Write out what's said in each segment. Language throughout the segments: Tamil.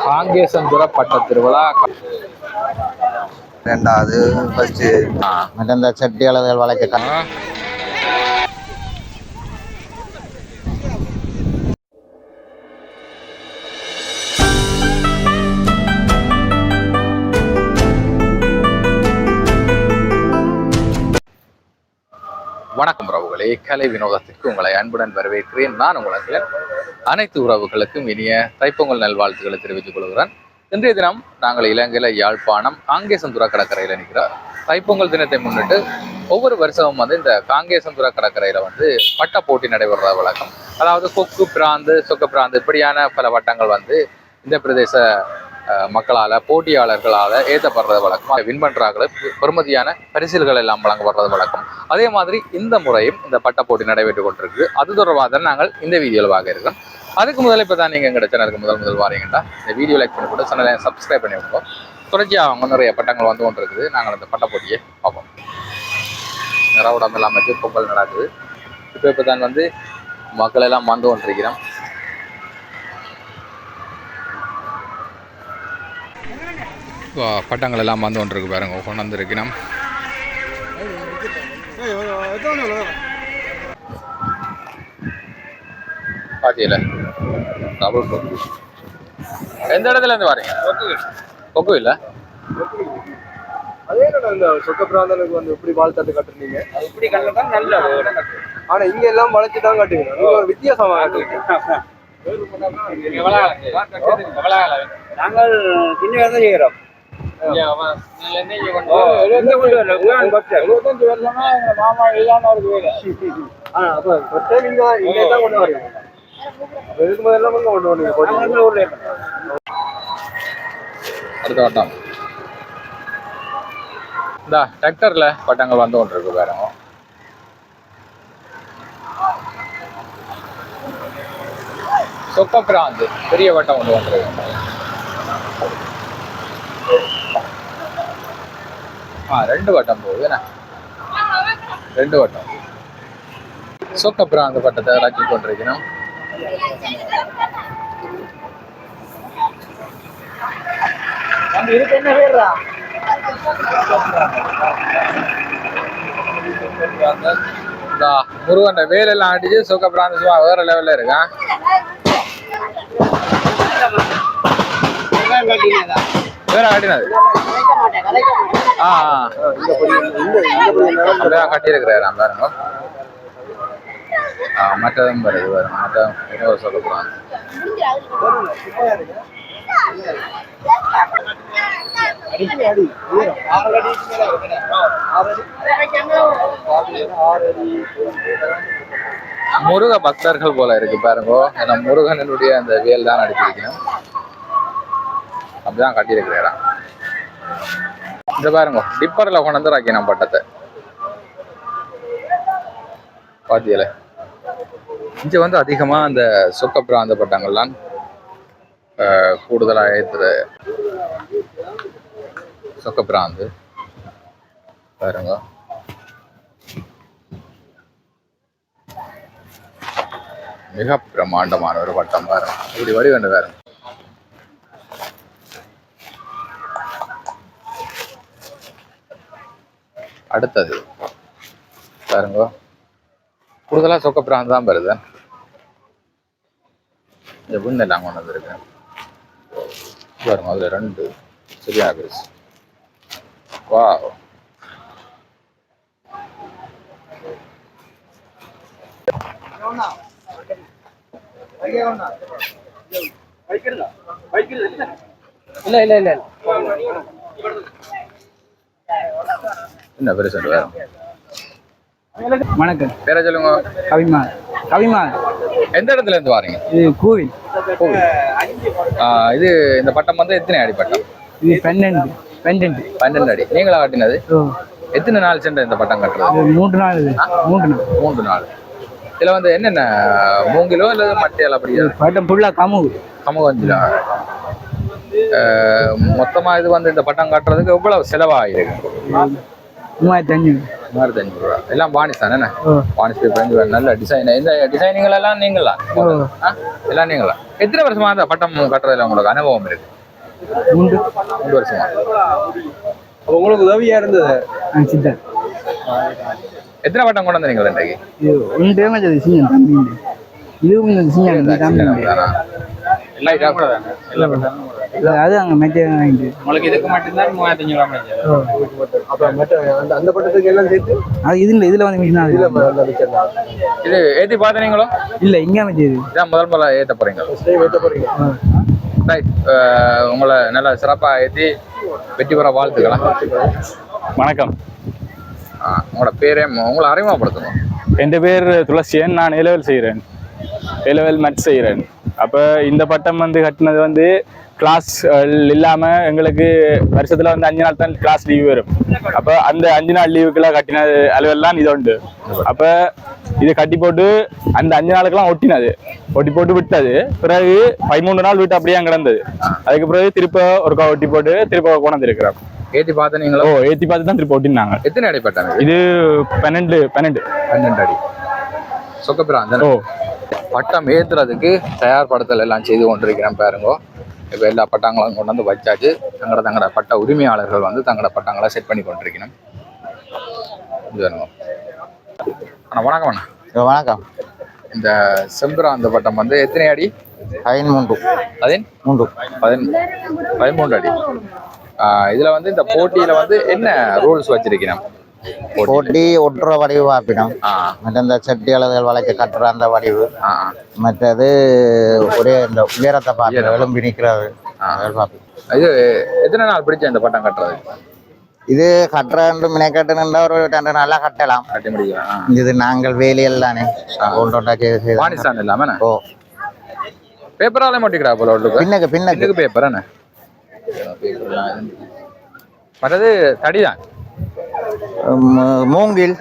காங்கேசந்துர பட்ட திருவிழா. ரெண்டாவது ஃபர்ஸ்ட் மற்ற சட்டி அளவுகள் வளைக்க. வணக்கம் உறவுகளே, கலை வினோதத்திற்கு உங்களை அன்புடன் வரவேற்கிறேன். நான் உங்களுக்கு அனைத்து உறவுகளுக்கும் இனிய தைப்பொங்கல் நல்வாழ்த்துக்களை தெரிவித்துக் கொள்கிறேன். இன்றைய தினம் நாங்கள் இலங்கையில யாழ்ப்பாணம் காங்கேசந்துர கடற்கரையில நிற்கிறோம். தைப்பொங்கல் தினத்தை முன்னிட்டு ஒவ்வொரு வருஷமும் இந்த காங்கேசந்துர கடற்கரையில பட்ட போட்டி நடைபெற வழக்கம். அதாவது கொக்கு பிராந்து, சொக்க பிராந்து இப்படியான பல வட்டங்கள் இந்த பிரதேச மக்களால் போட்டியாளர்களால் ஏற்றப்படுறது வழக்கம். வின் பண்ணுறாங்களுக்கு பெருமதியான பரிசில்கள் எல்லாம் வழங்கப்படுறது வழக்கம். அதே மாதிரி இந்த முறையும் இந்த பட்ட போட்டி நடைபெற்று கொண்டிருக்கு. அது தொடர்பாக தான் நாங்கள் இந்த வீடியோவில் பார்க்க இருக்கோம். அதுக்கு முதல்ல இப்போ தான் நீங்கள் எங்கள் சேனலுக்கு முதல் வாரீங்கன்னா இந்த வீடியோ லைக் பண்ணி கூட சேனலை சப்ஸ்கிரைப் பண்ணி விடுவோம். தொடர்ச்சியாக அவங்க நிறைய பட்டங்கள் கொண்டு இருக்குது. நாங்கள் அந்த பட்ட போட்டியை பார்ப்போம். நிறவுடம் எல்லாம் வச்சு பொங்கல் நடக்குது. இப்போ தான் மக்கள் எல்லாம் வந்து கொண்டிருக்கிறோம். பட்டங்கள் எல்லாம் கொண்டிருக்கு பாருங்க, கொண்டு வந்துருக்கணும். பாத்தியில டபுள் கொக்கு. எந்த இடத்துல இருந்து வரீங்க? கொக்கு இல்ல அதே இந்த சொக்க பிராந்தனுக்கு எப்படி வாழ்த்தாட்டு கட்டுறீங்க? இப்படி கட்டதான் நல்ல. ஆனா இங்க எல்லாம் வளைச்சுதான் கட்டுவீங்க. நீங்க ஒரு வித்தியாசமா கட்டுவீங்க. நாங்கள் சின்ன செய்யறோம். அடுத்த வட்டம் இந்த டிராக்டர்ல பட்டங்கள் வந்து கொண்டிருக்கு பாருங்க. சொக்க பிராந்து பெரிய வட்டம் கொண்டு வந்துருக்கு. ரெண்டு வட்டம் போகுது. ரெண்டு வட்டம் சொக்க பிராந்து பட்டத்தை இறக்கி கொண்டிருக்கணும். முருகன் வேலெல்லாம் அடிச்சு சொக்க பிராந்து சும்மா வேற லெவல்ல இருக்கான். வேற ஆடினது கட்டியிருக்கிறாரு பாருங்க. மற்றதும் வருது வரும். மற்ற இன்னொரு சொல்ல போறாங்க. முருக பக்தர்கள் போல இருக்கு பாருங்க. ஏன்னா முருகனுடைய அந்த வேல் தான் அடிச்சிருக்கணும். அப்படிதான் கட்டியிருக்கிறாரா. இந்த பாருங்க டிப்பர்ல கொண்டு வந்து ராக்கினோம் பட்டத்தை. பாத்தியல இங்க அதிகமா அந்த சொக்க பிராந்த பட்டங்கள்லாம் கூடுதலா ஏத்துற சொக்க பிராந்து பாருங்க. மிக பிரமாண்டமான ஒரு பட்டம் பாருங்க. இப்படி வடிவண்டு பாருங்க. அடுத்தது பாருங்க, கூடுதலா சொக்க பிராந்து தான் வருது. எல்லாம் கொண்டு வந்துருக்கேன் பாருங்க. அதுல ரெண்டு சரியா பெருசு. வா இல்ல இல்ல இல்ல என்ன பெருசு வேற. வணக்கம், பேர சொல்லுங்க. கவிமான். கவிமான் எந்த இடத்துல இருந்து வாரீங்க? இது கோவில். இது இந்த பட்டம் எத்தனை அடி பட்டம்? இது 12 அடி. நீங்களா கட்டினது? எத்தனை நாள் சென்ற இந்த பட்டம் கட்டுறது? 3 நாள். 3 நாள். இதுல என்னென்ன மூங்கிலோ அல்லது மட்டையால் அப்படி பட்டம் ஃபுல்லா கமுகஞ்சிலா? மொத்தமா இது இந்த பட்டம் கட்டுறதுக்கு எவ்வளவு செலவாயிருக்கு? 3500 ரூபா. எல்லாம் வாணிஸ் தானே? வாணிஸ் நல்ல டிசைன். இந்த டிசைனிங்கள் எல்லாம் நீங்களா? எல்லாம் நீங்களா? எத்தனை வருஷமா அந்த பட்டம் கட்டுறதுல உங்களுக்கு அனுபவம் இருக்கு? உண்டு 3 வருஷமா. அப்ப உங்களுக்கு உதவியா இருந்தது. சித்தன் எத்தனை பட்டம் கொண்டு வந்தீங்க இன்றைக்கு? இது உண்டு கொஞ்சம் சிங்கம் தம்பி உண்டு இதுவும் கொஞ்சம் சிங்கம் தம்பி உண்டு அது அங்கே மெட்டியாக வாங்கிட்டு உங்களுக்கு இதுக்கு மட்டும்தான் 3500 அப்ப மற்ற அந்த பட்டத்துக்கு எல்லாம் சேர்த்து அது இதில் வந்து மிஷினா இதுல மிச்சம் தான். இது ஏற்றி பார்த்தீங்களோ? இல்லை இங்கே அமைச்சது இதான் முதல்ல ஏற்ற போறீங்க. ஏத்த போறீங்க. ரைட். உங்களை நல்லா சிறப்பாக ஏற்றி வெற்றி பெற வாழ்த்துக்கலாம். வணக்கம், உங்களோட பேரே உங்களை அறிமுகப்படுத்தணும். என் பேர் துளசியன். நான் ஏலெவல் செய்கிறேன், ஏலெவல் மேத்ஸ் செய்கிறேன். அப்போ இந்த பட்டம் வந்து கட்டினது வந்து கிளாஸ் இல்லாமல் எங்களுக்கு வருஷத்தில் வந்து 5 நாள் தான் கிளாஸ் லீவ் வரும். அப்போ அந்த 5 நாள் லீவுக்கெல்லாம் கட்டின அலுவலாம் இது உண்டு. அப்போ இது கட்டி போட்டு அந்த 5 நாளுக்கெல்லாம் ஒட்டி போட்டு விட்டது. பிறகு 13 நாள் விட்டு அப்படியே கிடந்தது. அதுக்கு பிறகு திருப்ப ஒருக்கா ஒட்டி போட்டு திருப்ப கொண்டாந்துருக்கிறோம். ஏற்றி பார்த்தீங்களோ? ஏற்றி பார்த்து தான் திருப்ப ஒட்டினாங்க. எத்தனை அடி பட்டம் இது 12 அடி. சொக்கப்பிராந்தன். பட்டம் ஏற்றுறதுக்கு தயார்படுத்தல் எல்லாம் செய்து கொண்டிருக்கிறேன் பாருங்க. இப்போ எல்லா பட்டங்களும் கொண்டு வந்து வச்சாச்சு. தங்களோட பட்ட உரிமையாளர்கள் வந்து தங்களோட பட்டங்களை செட் பண்ணி கொண்டிருக்கணும். அண்ணா வணக்கம். அண்ணா வணக்கம். இந்த செம்பிராந்த பட்டம் வந்து எத்தனை அடி? 13 அடி. இதுல வந்து இந்த போட்டியில வந்து என்ன ரூல்ஸ் வச்சிருக்கணும்? போட்டி ஒட்டுற வடிவு பார்ப்பிடும். மற்ற இந்த செட்டி அளவுகள் வளைக்க கட்டுற அந்த வடிவு. மற்றது ஒரே இந்த உயரத்தை பார்ப்பிடும், எலும்பி நிற்கிறது. இது எத்தனை நாள் பிடிச்ச இந்த பட்டம் கட்டுறது? இது கட்டுற மினைக்கட்டுன்னு ஒரு 2 நாளா கட்டலாம். கட்டி முடியும். இது நாங்கள் வேலையில் தானே பானிஸ்தான் இல்லாம ஓ பேப்பரால மாட்டிக்கிறா போல. பின்னுக்கு பேப்பர் என்ன மற்றது தடிதான். மூங்கில்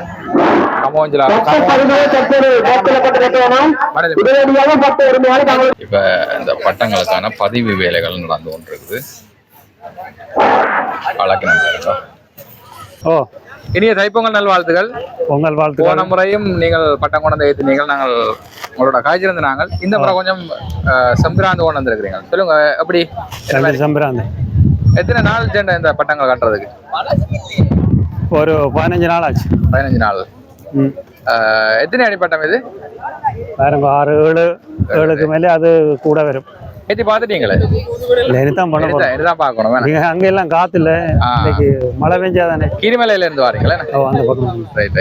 இப்ப இந்த பட்டங்களுக்கான பதிவு வேலைகள் நடந்து கொண்டிருக்குது. இனிய தைப்பொங்கல் நல்வாழ்த்துகள். பொங்கல் வாழ்த்து. போன முறையும் நீங்கள் பட்டம் கொண்டு வந்து ஏற்றினீர்கள், நாங்கள் உங்களோட காய்ச்சிருந்து நாங்கள் இந்த முறை கொஞ்சம் செம்பிராந்து கொண்டு வந்திருக்கிறீங்க. சொல்லுங்க எப்படி? செம்பிராந்து எத்தனை நாள் சேர்ந்த இந்த பட்டங்கள் கட்டுறதுக்கு? ஒரு 15 நாள் ஆச்சு. 15 நாள். எத்தனை அடி பட்டம் இது? வேறங்க 6-7க்கு மேலே அது கூட வரும். ஏற்றி பார்த்துட்டீங்களே? இனிதான் பார்க்கணும். அங்க எல்லாம் காத்து இல்ல, இன்னைக்கு மழை பெஞ்சாதானே. கீரிமலையில இருந்து வாரீங்களா? அந்த பக்கம். ரைட்.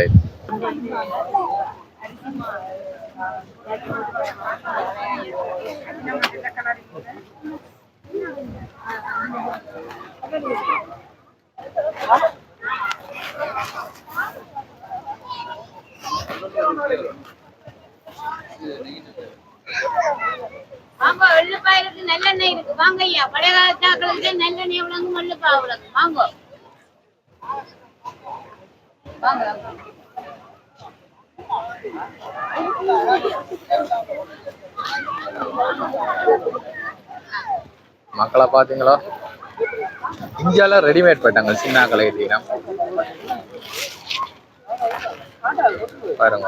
வாங்க, வெள்ளுப்பா இருக்கு, நல்லெண்ணெய் இருக்கு. வாங்க ஐயா, பழைய காலத்தாக்களுக்கு நல்லெண்ணெய் எவ்வளவு, வெள்ளுப்பா எவ்வளவு. வாங்க வாங்க. மக்களை பாத்தீங்களா? இந்தியால ரெடிமேட் பட்டங்கள் சின்ன கலை ஏற்றிக்கிறோம் பாருங்க.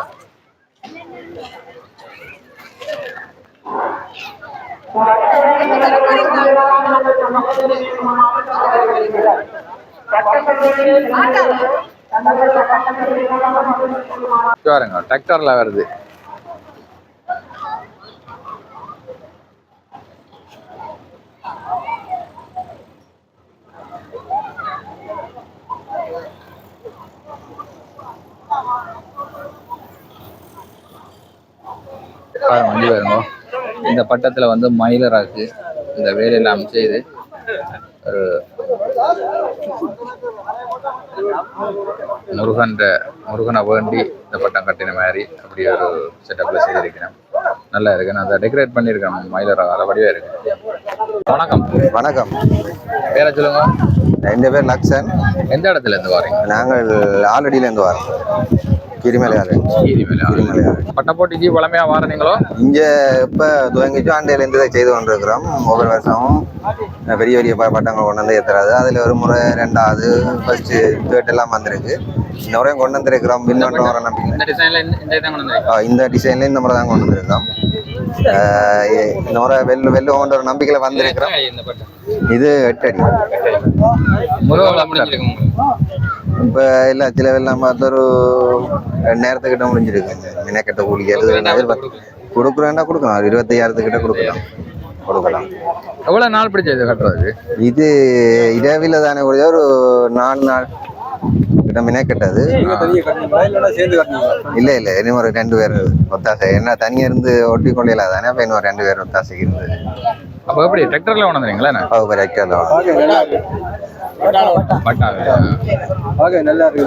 பாருங்க டிராக்டர்ல வருது. வண்டி பாருங்க. இந்த பட்டத்துல வந்து மயிலராக்கு இந்த வேலையில அமைச்சு இது ஒரு முருகனை வேண்டி இந்த பட்டம் கட்டின மாதிரி அப்படி ஒரு செட்டப்ல செய்திருக்கிறேன். நல்லா இருக்கு. நான் அதை டெக்கரேட் பண்ணியிருக்கேன். மயிலரா வடிவா இருக்கு. வணக்கம். வணக்கம். பேரை சொல்லுங்க. என் பேர் லக்ஷன். எந்த இடத்துல இருந்து வரீங்க? நாங்கள் ஆலடியில இருந்து வரோம். கிரிமலையாறு. பட்ட போட்டிக்கு வளமையா வாரீங்களோ? இங்க இப்ப துவங்கிச்சு ஆண்டையில இருந்து செய்து கொண்டிருக்கிறோம். ஒவ்வொரு வருஷமும் பெரிய பெரிய பட்டங்கள் கொண்டு வந்து ஏற்றுறாது. அதில் ஒரு முறை 2வது, ஃபர்ஸ்ட்டு, தேர்ட் எல்லாம் வந்திருக்கு. இந்த முறையும் கொண்டு வந்துருக்கிறோம். இன்னொன்று வர நம்பிக்கை இந்த டிசைன்ல இந்த முறை தான் கொண்டு வந்துருக்கோம். இந்த முறை வெல்லுவோன்ற ஒரு நம்பிக்கையில வந்திருக்கிறோம். இது 8 அடி. இப்போ இல்லை சில வெள்ளம் பார்த்து ஒரு 2 நேரத்துக்கிட்ட முடிஞ்சிருக்கு. மினக்கட்ட கூலி கொடுக்குறேன்னா கொடுக்கலாம். 25,000 கொடுக்கலாம். எவ்வளவு நாள் பிடிச்சது கட்டுறது? இது இரவில் தானே ஒரு 4 நாள் கிட்ட மினக்கட்டது. இல்லை இன்னும் ஒரு 2 பேர் ஒத்தாசை. என்ன தனியாக இருந்து ஒட்டி கொள்ளையில தானே. அப்போ இன்னும் 2 பேர் ஒத்தாசைக்கு இருந்தது. அப்போ எப்படி டிராக்டர்ல உணர்ந்தீங்களா? டிராக்டர்ல நல்லா இருக்கு.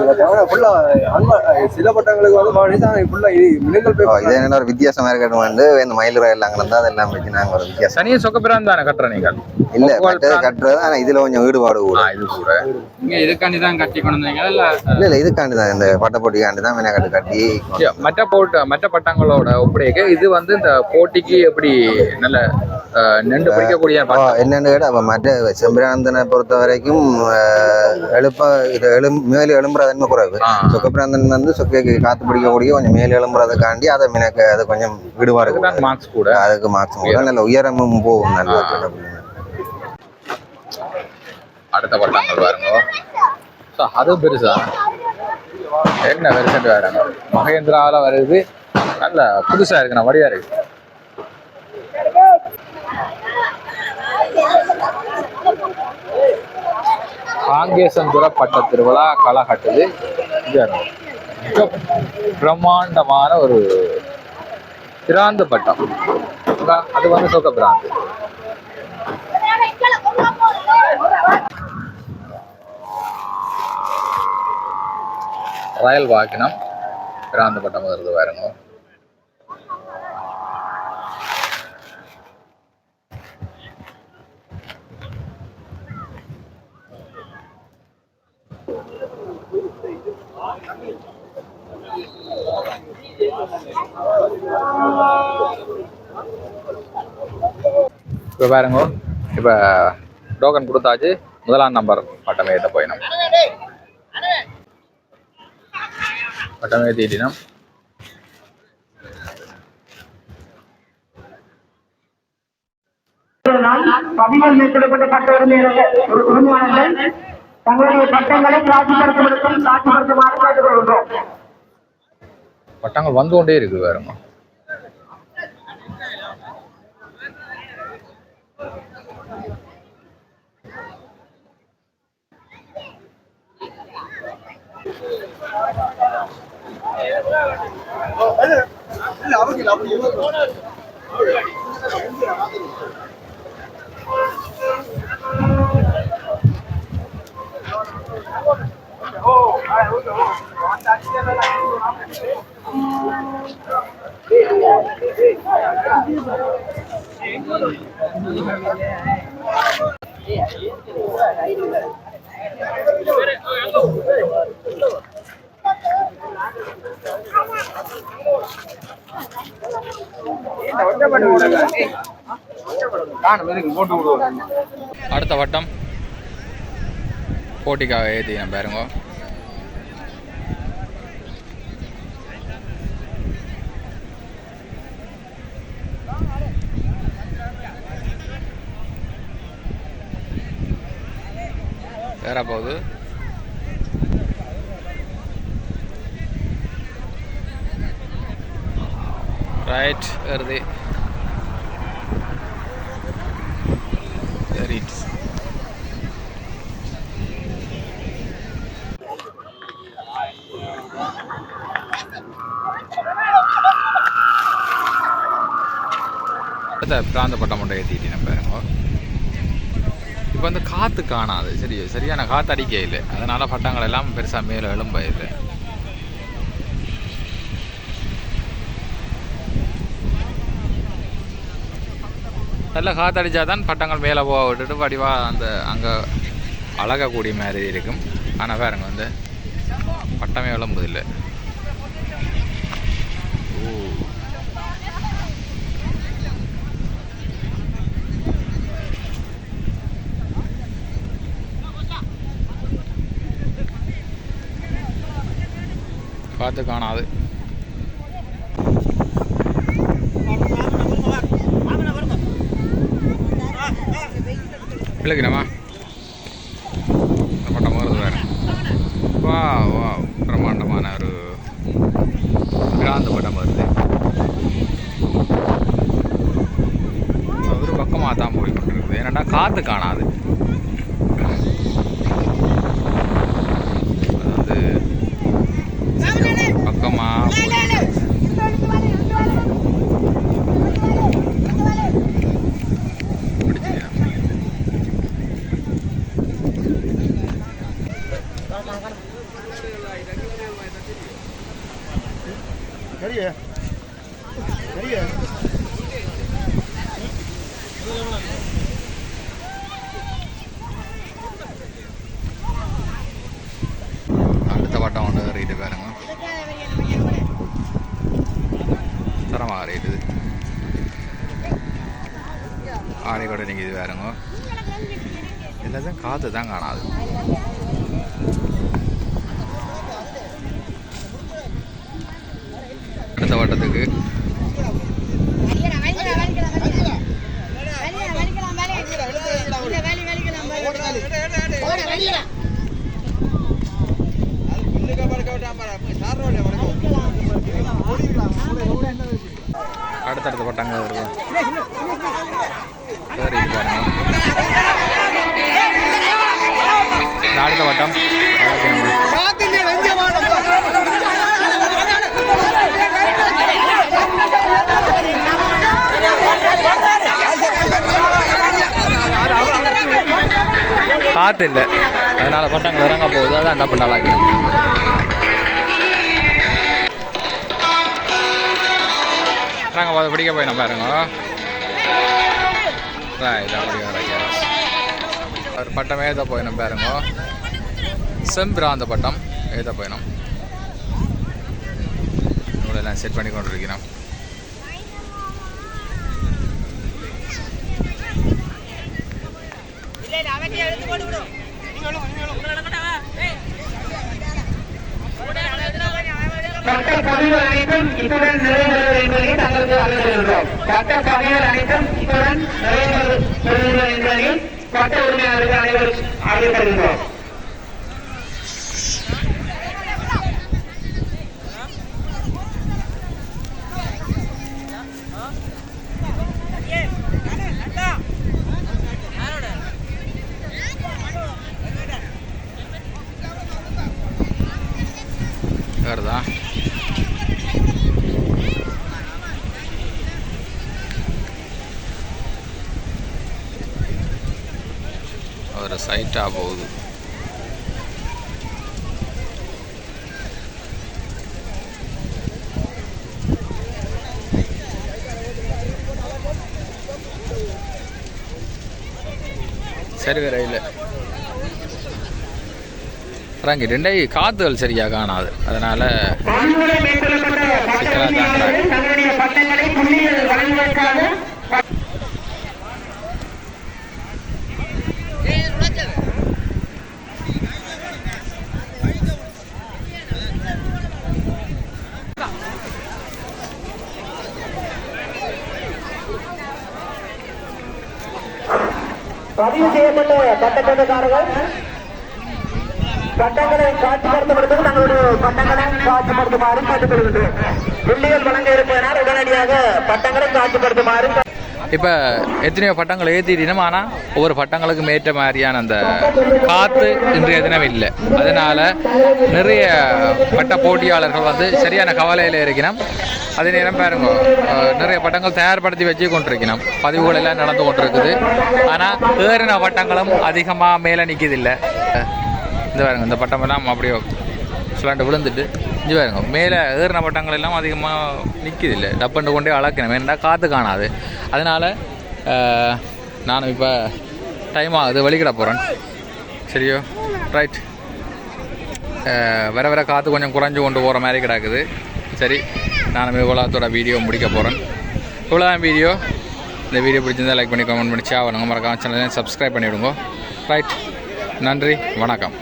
சில பட்டங்களுக்கு இது என்ன ஒரு வித்தியாசமா இருக்கட்டும் வந்து இந்த மயில் ரயில் இருந்தா அதெல்லாம் வச்சு நாங்க ஒரு வித்தியாசம். தனியா சொக்கப்பிரான் தானே கட்டுற நீங்க? இல்ல கட்டுறது. ஆனா இதுல கொஞ்சம் ஈடுபாடு கூட. இது கூட நீங்க இதுக்காண்டி தான் கட்டி கொண்டு வந்தீங்களா? இல்ல இதுக்காண்டி தான், இந்த பட்டப்போட்டிக்காண்டி தான் மினக்கட்டு கட்டி. மற்ற பட்டங்களோட ஒப்படைக்க இது வந்து இந்த போட்டிக்கு எப்படி நல்ல நின்று பிடிக்கக்கூடிய என்னன்னு கேட்டா, அப்ப மற்ற செம்பிராந்தனை பொறுத்த வரைக்கும் மேலே எழும்புறதுன்னு குறைவு. சொக்கப்பிராந்தன் வந்து சொக்கைக்கு காத்து பிடிக்கக்கூடிய கொஞ்சம் மேலே எழும்புறதுக்காண்டி அதை மினக்க அது கொஞ்சம் ஈடுபாடு மார்க்ஸ் கூட. அதுக்கு மார்க்ஸ் கூட நல்ல உயரமும் போகும். நல்ல அடுத்த பட்டங்கள் பாருங்க. அது பெருசா என்ன பெருசு வராங்க. மகேந்திராவில் வருது. நல்ல புதுசா இருக்கு. நான் வடியா இருக்கு. காங்கேசந்துர பட்ட திருவிழா களை கட்டுது. மிக பிரம்மாண்டமான ஒரு பிராந்து பட்டம். அது வந்து சொக்க பிராந்து. ராயல் வாக்கினம் பிராந்து பட்டம் வருது பாருங்க. இப்போ பாருங்க, இப்போ டோக்கன் கொடுத்தாச்சு. 1ஆம் நம்பர் பட்டம் ஏற்ற போயினோம். பட்டம் ஏற்றிட்டினோம். பதிவுகள் மேற்கொள்ளப்பட்ட சட்ட உரிமையாளர்கள் தங்களுடைய சட்டங்களை காட்சிப்படுத்துமாறு கேட்டுக்கொள்கிறோம். பட்டங்கள் வந்து கொண்டே இருக்கு பாருங்க. அடுத்த வட்டம் போட்டிக்காக ஏற்றினேன் பாருங்க. வேற போகுது. ரைட் வருது. பிராந்த பட்டம் மட்டும் ஏற்றிட்டு நம்ம பாருங்க. இப்போ வந்து காற்று காணாது. சரியான காற்று அடிக்க இல்லை. அதனால பட்டங்கள் எல்லாம் பெருசாக மேலே எழும்ப இல்லை. நல்லா காற்று அடித்தாதான் பட்டங்கள் மேலே போக விட்டுட்டு வடிவாக அந்த அங்கே அழகக்கூடிய மாதிரி இருக்கும். ஆனால் பாருங்க வந்து பட்டமே எழும்புதில்லை. காற்று காணாது. இல்லைக்கினமா பட்டம் வருது வேறு. வா வா பிரம்மாண்டமான ஒரு கிராந்த பட்டம் வருது. ஒரு பக்கமாக தான் போய் கொண்டிருக்குது. ஏன்னாடா காற்று காணாது. அது வந்து பக்கமாக அடுத்த வட்டம் ஒன்று ஏறிட்டு பாருங்க. தரமாக ஏறிடுது. ஆடி கூட நீங்கள் இது வேறுங்க. எல்லாத்தையும் காற்று தான் காணாது. அடுத்த வட்டத்துக்கு அடுத்தடுத்த பட்டங்கள் இருக்கும். சரி பாருங்க. அடுத்த வட்டம் காற்று இல்லை, அதனால பட்டங்கள் இறங்க போகுது. அதான் என்ன பண்ணலாம். நாங்கள் அதை பிடிக்க போய் நம்ம பாருங்க. ஒரு பட்டம் ஏத போயிடும் பாருங்க. செம்பிராந்த பட்டம் ஏத போயிடும். இவ்வளோலாம் செட் பண்ணி கொண்டு இருக்கிறோம். சட்ட பதிவுகள் அனைத்தும் இத்துடன் நிறைவேறும் என்பதை தங்களுக்கு அறிவிக்கின்றோம். சட்ட பதிவுகள் அனைத்தும் இத்துடன் நிறைவேறும் என்பதை சட்ட உரிமையாளர்கள் அனைவரும் அறிவிக்கின்றோம். வருதா? ஒரு சைட்டாக போகுது. சரி வேற இல்லை ரெண்டை காத்துகள் சரியா காணாது. அதனால பதிவு செய்யப்பட்ட பட்டக்கட்டுக்காரர்கள் பட்டங்களை காட்சிப்படுத்தப்படுத்தும் தங்களுடைய பட்டங்களை காட்சிப்படுத்துமாறு கேட்டுக்கொள்கின்றோம். புள்ளிகள் வழங்க இருப்பதனால் உடனடியாக பட்டங்களை காட்சிப்படுத்துமாறு. இப்போ எத்தனையோ பட்டங்களை ஏற்றிட்டோம். ஆனால் ஒவ்வொரு பட்டங்களுக்கும் ஏற்ற மாதிரியான அந்த காற்று இன்றைய தினம் இல்லை. அதனால் நிறைய பட்ட போட்டியாளர்கள் வந்து சரியான கவலையில் இருக்கணும். அதே நேரம் பாருங்க, நிறைய பட்டங்கள் தயார்படுத்தி வச்சு கொண்டிருக்கணும். பதிவுகள் எல்லாம் நடந்து கொண்டிருக்குது. ஆனால் ஏறின பட்டங்களும் அதிகமாக மேலே நிற்கிதில்லை. இந்த பாருங்க, இந்த பட்டமெல்லாம் அப்படியே சுலாண்டு விழுந்துட்டு இஞ்சி பாருங்க, மேலே ஏறின பட்டங்கள் எல்லாம் அதிகமாக நிற்கிதில்லை. டப்பண்டு கொண்டே அளக்கணும். வேணா காற்று காணாது. அதனால் நானும் இப்போ டைம் ஆகுது, வெளிக்கிட போகிறேன். சரியோ, ரைட். வர வர காற்று கொஞ்சம் குறைஞ்சு கொண்டு போகிற மாதிரி கிடக்குது. சரி, நானும் இவ்வளோத்தோட வீடியோ முடிக்க போகிறேன். இவ்வளோதான் வீடியோ. இந்த வீடியோ பிடிச்சிருந்தால் லைக் பண்ணி கமெண்ட் பண்ணி ஷேர் பண்ணுங்க. மறக்காம சேனலை சப்ஸ்கிரைப் பண்ணிவிடுங்க. ரைட், நன்றி, வணக்கம்.